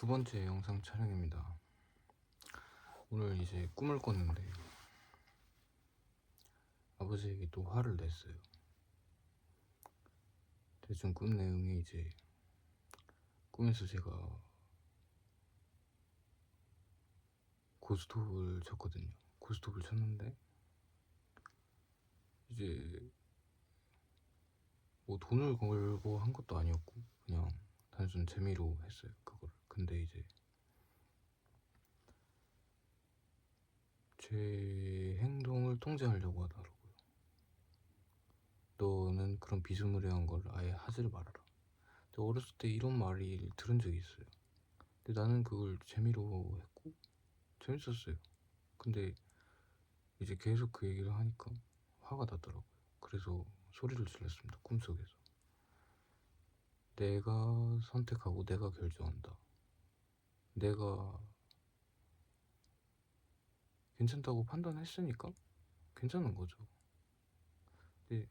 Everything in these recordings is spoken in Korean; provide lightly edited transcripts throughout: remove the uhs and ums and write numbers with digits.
두 번째 영상 촬영입니다. 오늘 이제 꿈을 꿨는데 아버지에게 또 화를 냈어요. 대충 꿈 내용이 이제 꿈에서 제가 고스톱을 쳤거든요. 고스톱을 쳤는데 이제 뭐 돈을 걸고 한 것도 아니었고 그냥 단순 재미로 했어요, 그거를. 근데 이제 제 행동을 통제하려고 하더라고요. 너는 그런 비스무리한 걸 아예 하지를 말아라. 근데 어렸을 때 이런 말을 들은 적이 있어요. 근데 나는 그걸 재미로 했고 재밌었어요. 근데 이제 계속 그 얘기를 하니까 화가 나더라고요. 그래서 소리를 질렀습니다, 꿈속에서. 내가 선택하고 내가 결정한다. 내가 괜찮다고 판단했으니까 괜찮은 거죠. 근데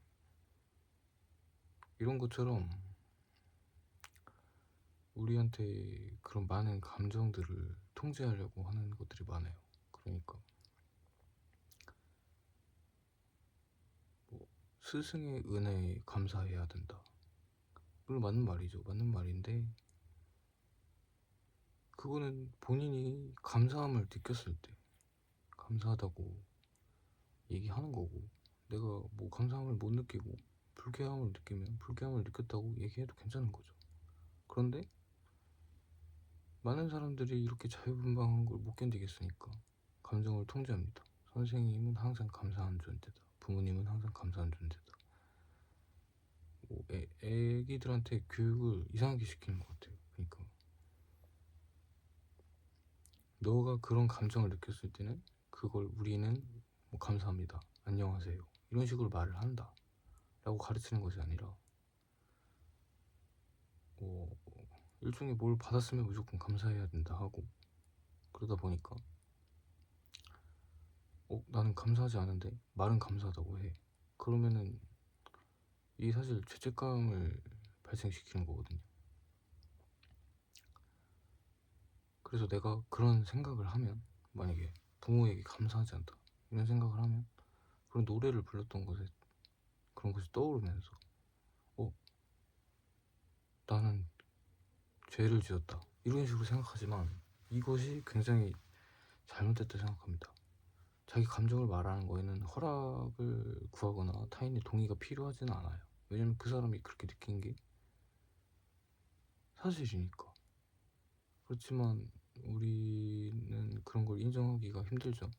이런 것처럼 우리한테 그런 많은 감정들을 통제하려고 하는 것들이 많아요. 그러니까 뭐 스승의 은혜에 감사해야 된다. 물론 맞는 말이죠. 맞는 말인데 그거는 본인이 감사함을 느꼈을 때 감사하다고 얘기하는 거고, 내가 뭐 감사함을 못 느끼고 불쾌함을 느끼면 불쾌함을 느꼈다고 얘기해도 괜찮은 거죠. 그런데 많은 사람들이 이렇게 자유분방한 걸 못 견디겠으니까 감정을 통제합니다. 선생님은 항상 감사한 존재다. 부모님은 항상 감사한 존재다. 뭐 애기들한테 교육을 이상하게 시키는 것 같아요. 그러니까 너가 그런 감정을 느꼈을 때는 그걸 우리는 뭐 감사합니다, 안녕하세요, 이런 식으로 말을 한다 라고 가르치는 것이 아니라 뭐 일종의 뭘 받았으면 무조건 감사해야 된다 하고, 그러다 보니까 나는 감사하지 않은데 말은 감사하다고 해. 그러면은 이게 사실 죄책감을 발생시키는 거거든요. 그래서 내가 그런 생각을 하면, 만약에 부모에게 감사하지 않다 이런 생각을 하면 그런 노래를 불렀던 것에 그런 것이 떠오르면서 나는 죄를 지었다 이런 식으로 생각하지만 이것이 굉장히 잘못됐다 생각합니다. 자기 감정을 말하는 거에는 허락을 구하거나 타인의 동의가 필요하지는 않아요. 왜냐면 그 사람이 그렇게 느낀 게 사실이니까. 그렇지만 우리는 그런 걸 인정하기가 힘들죠.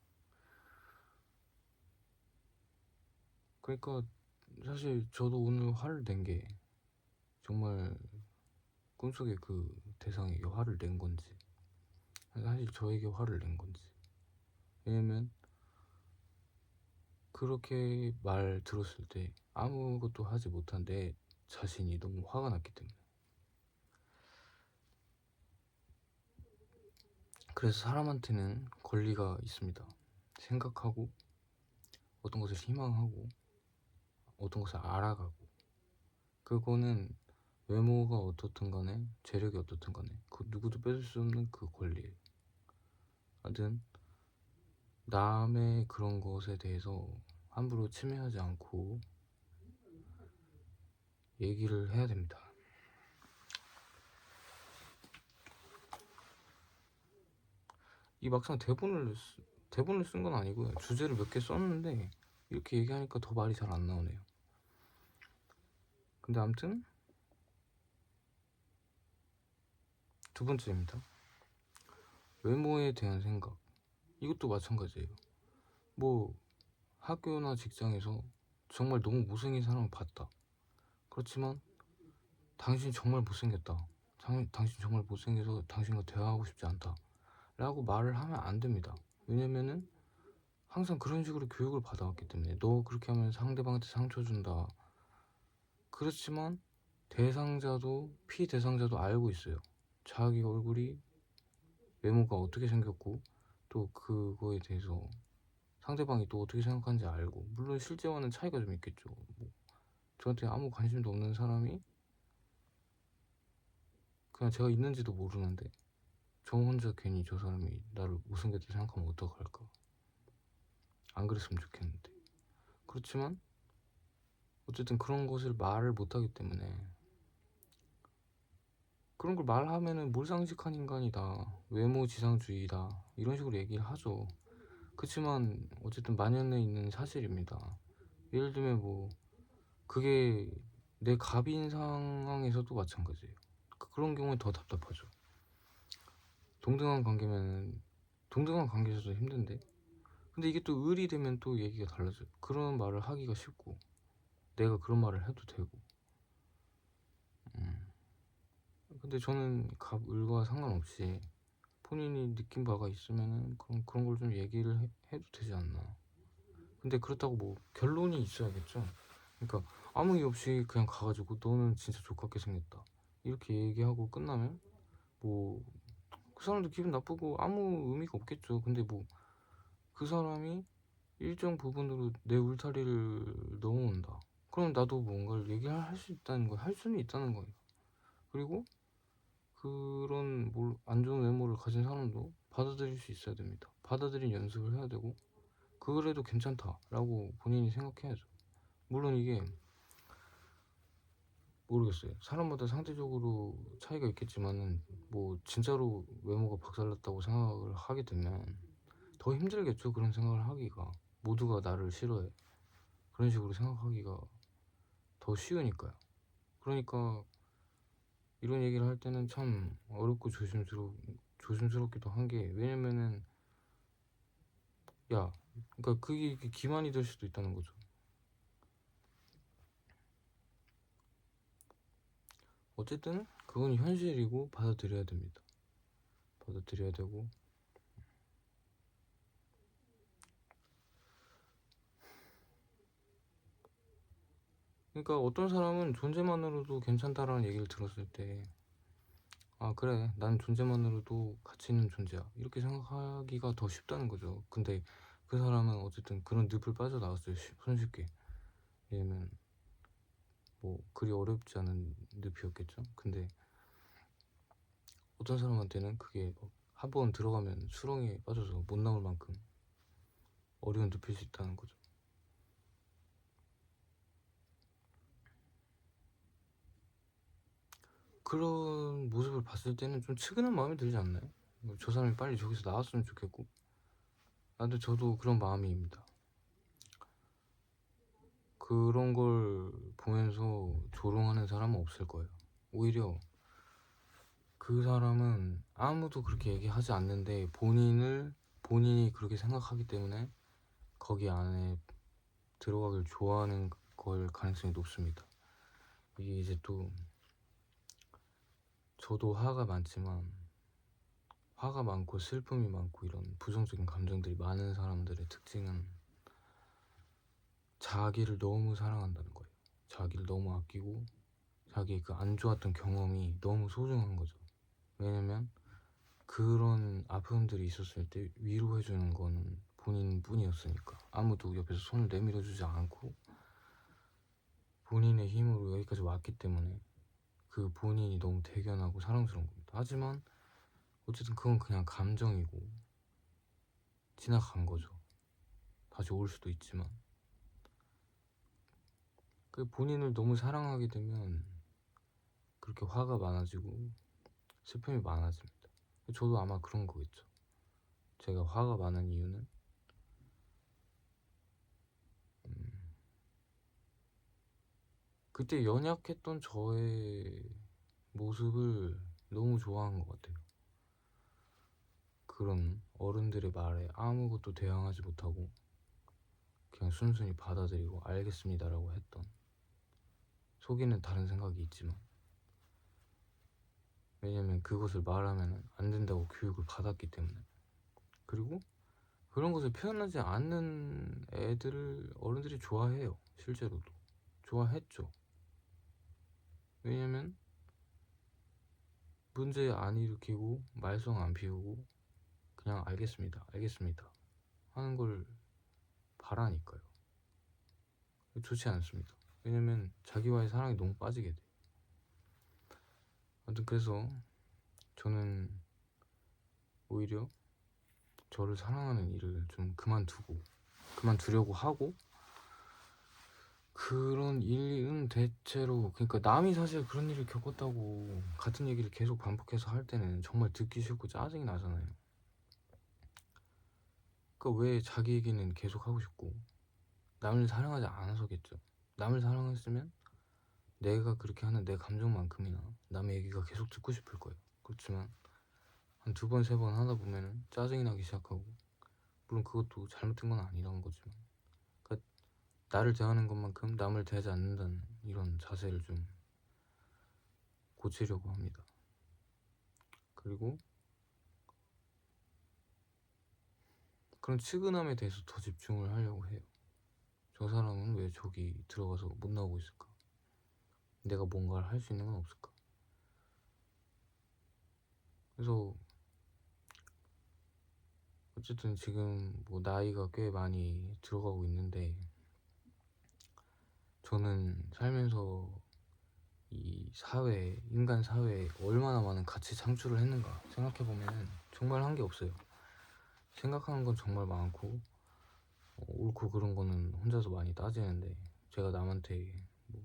그러니까 사실 저도 오늘 화를 낸 게 정말 꿈속에 그 대상에게 화를 낸 건지, 사실 저에게 화를 낸 건지. 왜냐면 그렇게 말 들었을 때 아무것도 하지 못한 내 자신이 너무 화가 났기 때문에. 그래서 사람한테는 권리가 있습니다. 생각하고 어떤 것을 희망하고 어떤 것을 알아가고, 그거는 외모가 어떻든 간에 재력이 어떻든 간에 그 누구도 뺏을 수 없는 그 권리예요. 하여튼 남의 그런 것에 대해서 함부로 침해하지 않고 얘기를 해야 됩니다. 이 막상 대본을 쓴 건 아니고요. 주제를 몇 개 썼는데 이렇게 얘기하니까 더 말이 잘 안 나오네요. 근데 아무튼 두 번째입니다. 외모에 대한 생각. 이것도 마찬가지예요. 뭐 학교나 직장에서 정말 너무 못생긴 사람을 봤다. 그렇지만 당신이 정말 못생겼다. 당신 정말 못생겨서 당신과 대화하고 싶지 않다 라고 말을 하면 안 됩니다. 왜냐면은 항상 그런 식으로 교육을 받아왔기 때문에 너 그렇게 하면 상대방한테 상처 준다. 그렇지만 대상자도 피대상자도 알고 있어요. 자기 얼굴이 외모가 어떻게 생겼고 또 그거에 대해서 상대방이 또 어떻게 생각하는지 알고, 물론 실제와는 차이가 좀 있겠죠. 뭐 저한테 아무 관심도 없는 사람이 그냥 제가 있는지도 모르는데 저 혼자 괜히 저 사람이 나를 못생겼다 생각하면 어떡할까. 안 그랬으면 좋겠는데. 그렇지만 어쨌든 그런 것을 말을 못하기 때문에, 그런 걸 말하면은 몰상식한 인간이다, 외모지상주의다, 이런 식으로 얘기를 하죠. 그치만 어쨌든 만연해 있는 사실입니다. 예를 들면 뭐 그게 내 갑인 상황에서도 마찬가지예요. 그런 경우에 더 답답하죠. 동등한 관계면, 동등한 관계에서도 힘든데, 근데 이게 또 을이 되면 또 얘기가 달라져요. 그런 말을 하기가 쉽고 내가 그런 말을 해도 되고. 근데 저는 갑, 을과 상관없이 본인이 느낀 바가 있으면은 그런 걸 좀 얘기를 해도 되지 않나. 근데 그렇다고 뭐 결론이 있어야겠죠. 그러니까 아무 이유 없이 그냥 가가지고 너는 진짜 족같게 생겼다 이렇게 얘기하고 끝나면 뭐 그 사람도 기분 나쁘고 아무 의미가 없겠죠. 근데 뭐 그 사람이 일정 부분으로 내 울타리를 넘어온다, 그럼 나도 뭔가를 얘기를 할 수 있다는 거야. 할 수는 있다는 거예요. 그리고 그런 안 좋은 외모를 가진 사람도 받아들일 수 있어야 됩니다. 받아들인 연습을 해야 되고, 그래도 괜찮다라고 본인이 생각해야죠. 물론 이게 모르겠어요. 사람마다 상대적으로 차이가 있겠지만은 뭐 진짜로 외모가 박살났다고 생각을 하게 되면 더 힘들겠죠. 그런 생각을 하기가. 모두가 나를 싫어해, 그런 식으로 생각하기가 더 쉬우니까요. 그러니까 이런 얘기를 할 때는 참 어렵고 조심스럽기도 한 게, 왜냐면은 야, 그러니까 그게 기만이 될 수도 있다는 거죠. 어쨌든 그건 현실이고 받아들여야 됩니다. 받아들여야 되고, 그러니까 어떤 사람은 존재만으로도 괜찮다라는 얘기를 들었을 때, 아 그래, 난 존재만으로도 가치 있는 존재야, 이렇게 생각하기가 더 쉽다는 거죠. 근데 그 사람은 어쨌든 그런 늪을 빠져나왔어요, 손쉽게. 왜냐면 뭐 그리 어렵지 않은 늪이었겠죠. 근데 어떤 사람한테는 그게 한 번 들어가면 수렁에 빠져서 못 나올 만큼 어려운 늪일 수 있다는 거죠. 그런 모습을 봤을 때는 좀 측은한 마음이 들지 않나요? 저 사람이 빨리 저기서 나왔으면 좋겠고. 근데 저도 그런 마음입니다. 그런 걸 보면서 조롱하는 사람은 없을 거예요. 오히려 그 사람은 아무도 그렇게 얘기하지 않는데 본인이 그렇게 생각하기 때문에 거기 안에 들어가길 좋아하는 걸 가능성이 높습니다. 이게 이제 또 저도 화가 많지만, 화가 많고 슬픔이 많고 이런 부정적인 감정들이 많은 사람들의 특징은 자기를 너무 사랑한다는 거예요. 자기를 너무 아끼고 자기의 그 안 좋았던 경험이 너무 소중한 거죠. 왜냐면 그런 아픔들이 있었을 때 위로해주는 거는 본인뿐이었으니까. 아무도 옆에서 손을 내밀어주지 않고 본인의 힘으로 여기까지 왔기 때문에 그 본인이 너무 대견하고 사랑스러운 겁니다. 하지만 어쨌든 그건 그냥 감정이고 지나간 거죠. 다시 올 수도 있지만, 그 본인을 너무 사랑하게 되면 그렇게 화가 많아지고 슬픔이 많아집니다. 저도 아마 그런 거겠죠. 제가 화가 많은 이유는 그때 연약했던 저의 모습을 너무 좋아한 것 같아요. 그런 어른들의 말에 아무것도 대항하지 못하고 그냥 순순히 받아들이고 알겠습니다라고 했던, 속에는 다른 생각이 있지만, 왜냐면 그것을 말하면 안 된다고 교육을 받았기 때문에. 그리고 그런 것을 표현하지 않는 애들을 어른들이 좋아해요. 실제로도 좋아했죠. 왜냐면 문제 안 일으키고 말썽 안 피우고 그냥 알겠습니다, 알겠습니다 하는 걸 바라니까요. 좋지 않습니다. 왜냐면 자기와의 사랑이 너무 빠지게 돼. 아무튼 그래서 저는 오히려 저를 사랑하는 일을 좀 그만두려고 하고, 그런 일은 대체로, 그러니까 남이 사실 그런 일을 겪었다고 같은 얘기를 계속 반복해서 할 때는 정말 듣기 싫고 짜증이 나잖아요. 그러니까 왜 자기 얘기는 계속 하고 싶고, 남을 사랑하지 않아서겠죠. 남을 사랑했으면 내가 그렇게 하는 내 감정만큼이나 남의 얘기가 계속 듣고 싶을 거예요. 그렇지만 한 2번, 3번 하다 보면은 짜증이 나기 시작하고, 물론 그것도 잘못된 건 아니라는 거지만, 그러니까 나를 대하는 것만큼 남을 대하지 않는다는 이런 자세를 좀 고치려고 합니다. 그리고 그런 측은함에 대해서 더 집중을 하려고 해요. 저 사람은 왜 저기 들어가서 못 나오고 있을까? 내가 뭔가를 할 수 있는 건 없을까? 그래서 어쨌든 지금 뭐 나이가 꽤 많이 들어가고 있는데, 저는 살면서 이 사회, 인간 사회에 얼마나 많은 가치 창출을 했는가 생각해보면 정말 한 게 없어요. 생각하는 건 정말 많고, 옳고 그런 거는 혼자서 많이 따지는데, 제가 남한테 뭐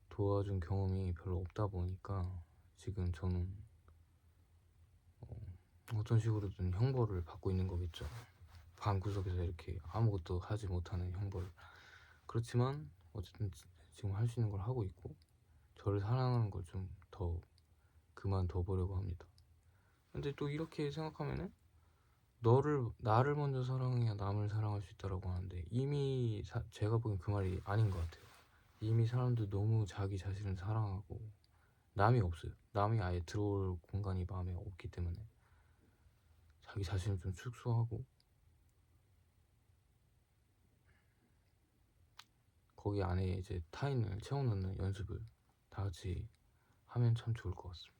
도와준 경험이 별로 없다 보니까 지금 저는 어떤 식으로든 형벌을 받고 있는 거겠죠. 방구석에서 이렇게 아무것도 하지 못하는 형벌. 그렇지만 어쨌든 지금 할 수 있는 걸 하고 있고, 저를 사랑하는 걸 좀 더 그만둬 보려고 합니다. 근데 또 이렇게 생각하면은, 나를 먼저 사랑해야 남을 사랑할 수 있다라고 하는데, 이미 제가 보기엔 그 말이 아닌 것 같아요. 이미 사람들 너무 자기 자신을 사랑하고 남이 없어요. 남이 아예 들어올 공간이 마음에 없기 때문에 자기 자신을 좀 축소하고 거기 안에 이제 타인을 채워넣는 연습을 다 같이 하면 참 좋을 것 같습니다.